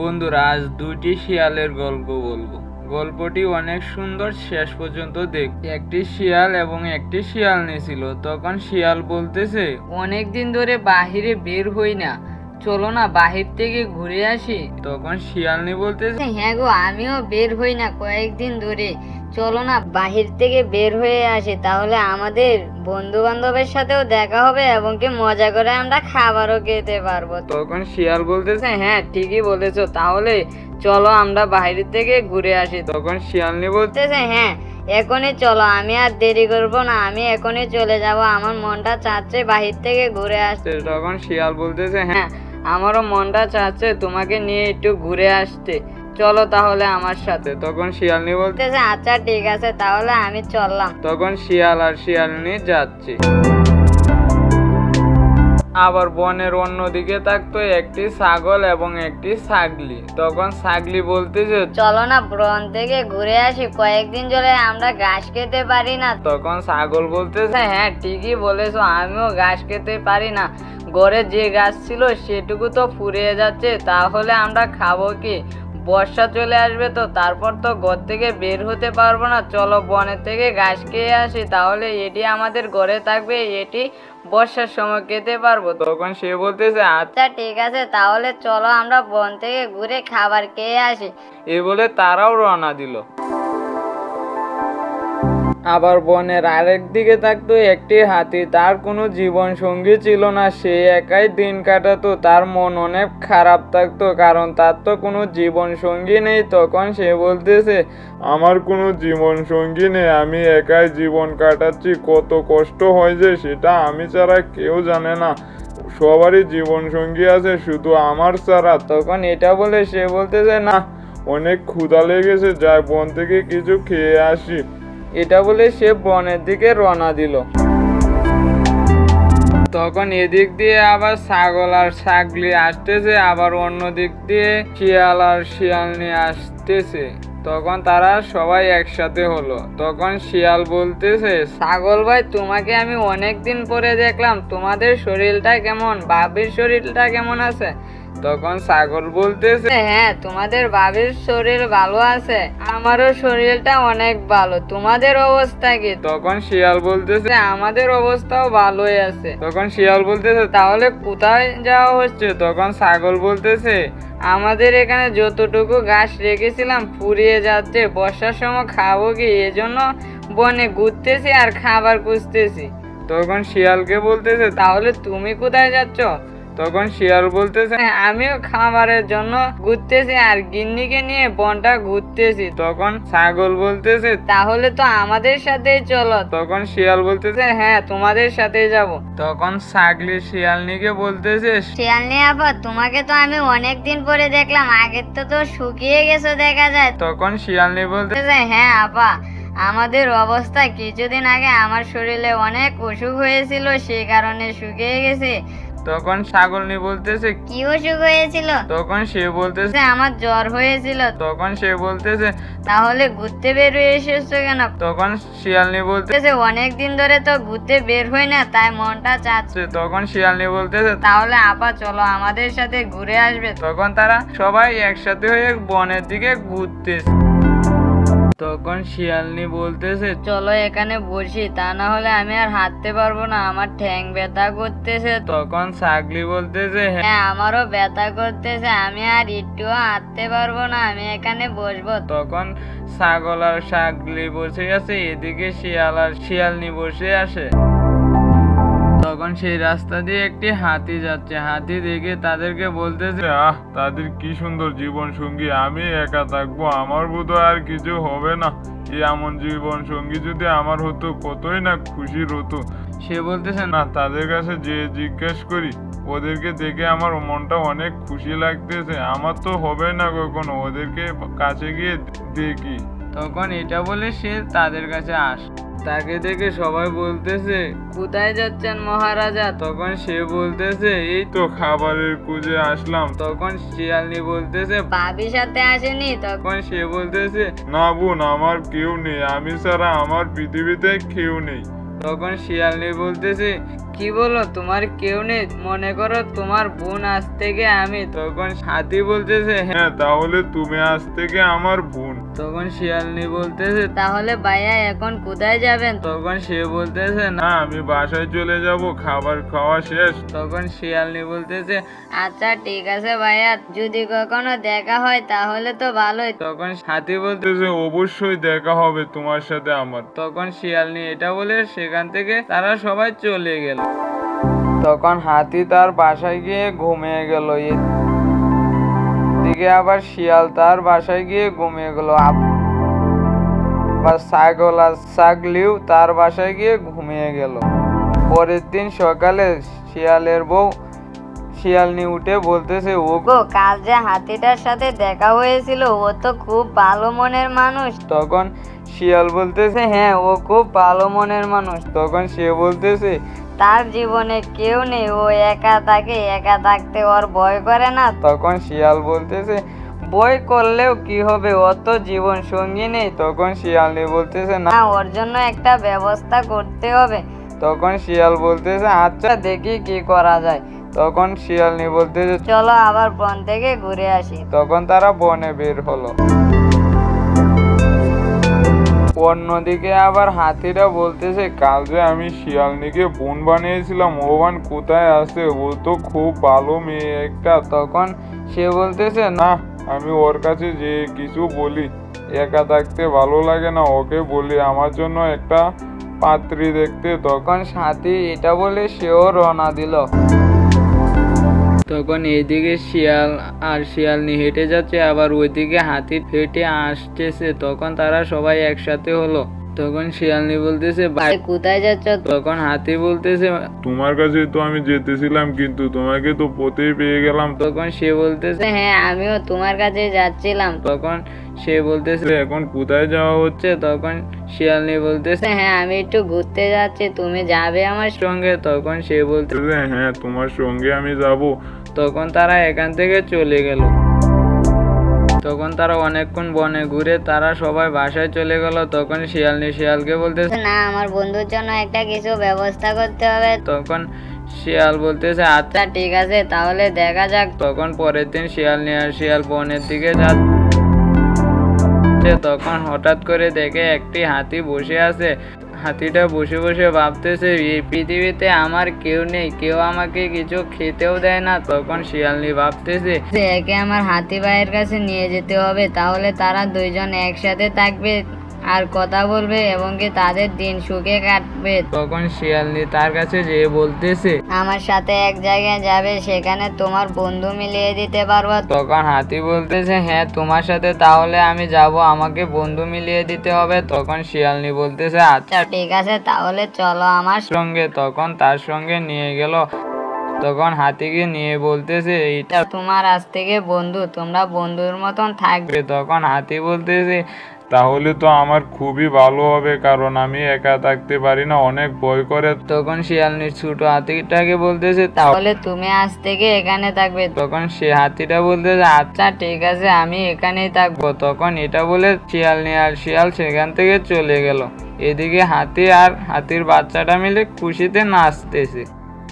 বন্ধুরা, আজ দুইটি শিয়ালের গল্প বলবো। গল্পটি অনেক সুন্দর, শেষ পর্যন্ত দেখ। একটি শিয়াল এবং একটি শিয়ালনি ছিল। তখন শিয়াল বলতেছে, অনেকদিন ধরে বাহিরে বের হই না, চলো না বাহির থেকে ঘুরে আসি। তখন শিয়ালনি বলতেছে, হ্যাঁ গো, আমিও বের হই না কয়েকদিন ধরে, চলো না বাহির থেকে বের হয়ে আসি, তাহলে আমাদের বন্ধু বান্ধবের সাথেও দেখা হবে এবং কি মজা করে আমরা খাবারও খেতে পারবো। তখন শিয়াল বলতেছে, হ্যাঁ ঠিকই বলেছো, তাহলে চলো আমরা বাইরে থেকে ঘুরে আসি। তখন শিয়ালনি বলতেছে, হ্যাঁ এখনই চলো, আমি আর দেরি করবো না, আমি এখনই চলে যাব, আমার মনটা চাচ্ছে বাহির থেকে ঘুরে আসতে। তখন শিয়াল বলতেছে, হ্যাঁ আমারও মনটা চাচ্ছে তোমাকে নিয়ে একটু ঘুরে আসতে, চলো তাহলে আমার সাথে। তখন শিয়ালনি বলতেছে, আচ্ছা ঠিক আছে, তাহলে আমি চললাম। তখন শিয়াল আর শিয়ালনি যাচ্ছে। আবার বনের অন্যদিকে থাকতো একটি ছাগল এবং একটি ছাগলি। তখন ছাগলি বলতেছে, চলো না বন থেকে ঘুরে আসি, কয়েকদিন ধরে আমরা ঘাস খেতে পারি না। তখন ছাগল বলতেছে, হ্যাঁ ঠিকই বলেছো, আমিও ঘাস খেতে পারি না, ঘরে যে গাছ ছিল সেটুকু তো ফুরিয়ে যাচ্ছে, তাহলে আমরা খাবো কি? বর্ষা চলে আসবে তো, তারপর তো ঘর থেকে বের হতে পারবো না, চলো বনের থেকে ঘাস খেয়ে আসি, তাহলে এটি আমাদের ঘরে থাকবে, এটি বর্ষার সময় খেতে পারবো। তখন সে বলতেছে, আচ্ছা ঠিক আছে, তাহলে চলো আমরা বন থেকে ঘুরে খাবার খেয়ে আসি। এই বলে তারাও রওনা দিল। আবার বনের আরেক দিকে থাকতো একটি হাতি। তার কোনো জীবন সঙ্গী ছিল না, সে একাই দিন কাটাতো। তার মন অনেক খারাপ থাকতো, কারণ তার তো কোনো জীবন সঙ্গী নেই। তখন সে বলতেছে, আমার কোনো জীবন সঙ্গী নেই, আমি একাই জীবন কাটাচ্ছি, কত কষ্ট হয় যে সেটা আমি ছাড়া কেউ জানে না, সবারই জীবন সঙ্গী আছে, শুধু আমার ছাড়া। তখন এটা বলে সে বলতেছে, না, অনেক ক্ষুধা লেগেছে, যাই বন থেকে কিছু খেয়ে আসি। এটা বলে সে বনের দিকে রওনা দিল। তখন এদিক দিয়ে আবার ছাগল আর ছাগলি আসতেছে, আবার অন্য দিক দিয়ে শিয়াল আর শিয়ালনি আসতেছে। তখন তারা সবাই একসাথে হলো। তখন শিয়াল বলতেছে, ছাগল ভাই, তোমাকে আমি অনেকদিন পরে দেখলাম, তোমাদের শরীরটা কেমন, বাবির শরীরটা কেমন আছে? তখন ছাগল বলতেছে, হ্যাঁ তোমাদের বাবির শরীর ভালো আছে, আমারও শরীরটা অনেক ভালো, তোমাদের অবস্থা কি? তখন শিয়াল বলতেছে, আমাদের অবস্থাও ভালোই আছে। তখন শিয়াল বলতেছে, তাহলে কোথায় যাওয়া হচ্ছে? তখন ছাগল বলতেছে, আমাদের এখানে যতটুকু ঘাস রেখেছিলাম ফুরিয়ে যাচ্ছে, বর্ষার সময় খাবো কি, এজন্য বনে ঘুরতেছি আর খাবার খুঁজতেছি। তখন শিয়ালকে বলতেছে, তাহলে তুমি কোথায় যাচ্ছ? তখন শিয়াল বলতেছে, আমিও খাবারের জন্য ঘুরতেছি আর গিন্নিকে নিয়ে বনটা ঘুরতেছি। তখন ছাগল বলতেছে, তাহলে তো আমাদের সাথেই চলো। তখন শিয়াল বলতেছে, হ্যাঁ তোমাদের সাথেই যাব। তখন ছাগলি শিয়ালনিকে বলতেছে, শিয়ালনি আপা, তোমাকে তো আমি অনেকদিন পরে দেখলাম, আগের তো শুকিয়ে গেছো দেখা যায়। তখন শিয়ালনি বলতেছে, হ্যাঁ আপা, আমাদের অবস্থা কিছুদিন আগে আমার শরীরে অনেক অসুখ হয়েছিল, সেই কারণে শুকিয়ে গেছে। তখন ছাগলনি বলতেছে, কি অসুখ হয়েছিল? তখন সে বলতেছে, আমার জ্বর হয়েছিল। তখন সে বলতেছে, তাহলে ঘুরতে বের হয়ে এসেছো কেন? তখন শিয়ালনি বলতেছে, অনেকদিন ধরে তো ঘুরতে বের হই না, তাই মনটা চাচ্ছে। তখন শিয়ালনি বলতেছে, তাহলে আপা চলো আমাদের সাথে ঘুরে আসবে। তখন তারা সবাই একসাথে হয়ে বনের দিকে ঘুরতেছে। তখন শিয়ালনি বলতেছে, চলো এখানে বসি, তা না হলে আমি আর হাঁটতে পারবো না, আমার ঠ্যাং ব্যথা করতেছে। তখন ছাগলি বলতেছে, হ্যাঁ আমারও ব্যথা করতেছে, আমি আর একটুও হাঁটতে পারবো না, আমি এখানে বসবো। তখন ছাগল আর ছাগলি বসে আছে, এদিকে শিয়াল আর শিয়ালনি বসে আসে। তখন সেই রাস্তা দিয়ে একটি হাতি যাচ্ছে। হাতি দেখে তাদেরকে বলতেছে, তাদের কি সুন্দর জীবন সঙ্গী, আমি একা থাকবো, আমার বোধহয় আর কিছু হবে না, এমন জীবন সঙ্গী যদি আমার হতো কতই না খুশির হতো। সে বলতেছে, না, তাদের কাছে যে জিজ্ঞেস করি, ওদেরকে দেখে আমার মনটা অনেক খুশি লাগতেছে, আমার তো হবে না কখনো, ওদেরকে কাছে গিয়ে দেখি। তখন এটা বলে সে তাদের কাছে আসে। তাকে দেখে সবাই বলতেছে, কোথায় যাচ্ছেন মহারাজা? তখন সে বলতেছে, এই তো খাবারের খুঁজে আসলাম। তখন শিয়ালনি বলতেছে, ভাবির সাথে আসেনি? তখন সে বলতেছে, না বোন, আমার কেউ নেই, আমি ছাড়া আমার পৃথিবীতে কেউ নেই। তখন শিয়ালনি বলতেছে, কি বলো, তোমার কেউ নেই? মনে করো তোমার বোন আজ থেকে আমি। তখন হাতি বলতেছে হ্যাঁ। হ্যাঁ, তাহলে তুমি আজ থেকে আমার বোন। তখন শিয়ালনি বলতেছে তাহলে ভাইয়া এখন কোথায় যাবেন? তখন সে বলতেছে না। না, আমি বাসায় চলে যাব, খাবার খাওয়া শেষ। তখন শিয়ালনি বলতেছে আচ্ছা ঠিক আছে ভাইয়া, যদি কখনো দেখা হয় তাহলে তো ভালোই। তখন হাতি বলতে বলতেছে, অবশ্যই দেখা হবে তোমার সাথে আমার। তখন শিয়ালনি এটা বলে সেখান থেকে তারা সবাই চলে গেল। তখন হাতি তার বাসায় গিয়ে ঘুমিয়ে গেল। এদিকে আবার শিয়াল তার বাসায় গিয়ে ঘুমিয়ে গেল। আবার ছাগল আর ছাগলিও তার বাসায় গিয়ে ঘুমিয়ে গেল। পরের দিন সকালে শিয়ালের বউ শিয়ালনি উঠে বলতেছে ও গো, কাল যে হাতিটার সাথে দেখা হয়েছিল ও তো খুব ভালো মনের মানুষ। তখন শিয়াল বলতেছে হ্যাঁ, ও খুব ভালো মনের মানুষ। তখন সে বলতেছে তার জীবনে কেউ নেই, ও একা থাকে, একা থাকতে ওর ভয় করে না। তখন শিয়াল বলতেছে বই করলেও কি হবে, ওর তো জীবন সঙ্গী নেই। তখন শিয়ালনি বলতেছে না। না, ওর জন্য একটা ব্যবস্থা করতে হবে। তখন শিয়াল বলতেছে আচ্ছা দেখি কি করা যায়। তখন শিয়ালনি বলতেছে চলো আবার বন থেকে ঘুরে আসি। তখন তারা বনে বের হলো। অন্যদিকে আবার হাতিরা বলতেছে কাল যে আমি শিয়ালনিকে বোন বানিয়েছিলাম, ও বোন কোথায় আছে? ও তো খুব ভালো মেয়ে একটা। তখন সে বলতেছে না, আমি ওর কাছে যে কিছু বলি, একা থাকতে ভালো লাগে না, ওকে বলি আমার জন্য একটা পাত্রী দেখতে। তখন হাতি এটা বলে সেও রওনা দিল। তখন এইদিকে শিয়াল আর শিয়ালনি হেঁটে যাচ্ছে, আবার ওইদিকে হাতি হেঁটে আসতেছে। তখন তারা সবাই একসাথে হলো। তখন শিয়ালনি বলতেছে ভাই কোথায় যাচ্ছ? তখন হাতি বলতেছে তোমার কাছে তো আমি যেতেছিলাম, কিন্তু তোমাকে তো পথেই পেয়ে গেলাম। তখন সে বলতেছে হ্যাঁ, আমিও তোমার কাছে যাচ্ছিলাম। তখন সে বলতেছে এখন কোথায় যাওয়া হচ্ছে? তখন শিয়ালনি বলতেছে হ্যাঁ, আমি একটু ঘুরতে যাচ্ছি, তুমি যাবে আমার সঙ্গে। তখন সে বলতে হ্যাঁ, তোমার সঙ্গে আমি যাব। তখন তারা এখান থেকে চলে গেল। তখন তারা অনেকক্ষণ বনে ঘুরে তারা সবাই বাসায় চলে গেল। তখন শিয়ালনি শিয়ালকে বলতেছে না, আমার বন্ধুর জন্য একটা কিছু ব্যবস্থা করতে হবে। তখন শিয়াল বলতেছে আচ্ছা ঠিক আছে, তাহলে দেখা যাক। তখন পরের দিন শিয়ালনি আর শিয়াল বনের দিকে যাচ্ছে। তখন হঠাৎ করে দেখে একটি হাতি বসে আছে। হাতিটা বসে বসে ভাবতেছে এই পৃথিবীতে আমার কেউ নেই, কেউ আমাকে কিছু খেতেও দেয় না। তখন শিয়ালনি ভাবতেছে একে আমার হাতি ভাইয়ের কাছে নিয়ে যেতে হবে, তাহলে তারা দুইজন একসাথে থাকবে আর কথা বলবে এবং কি তাদের দিন সুখে কাটবে। তখন শিয়ালনি তার কাছে যেয়ে বলতেছে আমার সাথে এক জায়গায় যাবে, সেখানে তোমার বন্ধু মিলিয়ে দিতে পারবো। তখন হাতি বলতেছে হ্যাঁ তোমার সাথে তাহলে আমি যাব, আমাকে বন্ধু মিলিয়ে দিতে হবে। তখন শিয়ালনি বলতেছে আচ্ছা ঠিক আছে, তাহলে চলো আমার সঙ্গে। তখন তার সঙ্গে নিয়ে গেল। তখন হাতিকে নিয়ে বলতেছে এইটা তোমার আজ থেকে বন্ধু, তোমরা বন্ধুর মতন থাকবে। তখন হাতি বলতেছে তাহলে তো আমার খুবই ভালো হবে, কারণ আমি একা থাকতে পারি না, অনেক ভয় করে। তখন শিয়ালনির ছোট হাতিটাকে বলতেছে তাহলে তুমি আজ থেকে এখানে থাকবে। তখন সে হাতিটা বলতেছে আচ্ছা ঠিক আছে, আমি এখানেই থাকবো। তখন এটা বলে শিয়ালনি আর শিয়াল সেখান থেকে চলে গেল। এদিকে হাতি আর হাতির বাচ্চাটা মিলে খুশিতে নাচতেছে।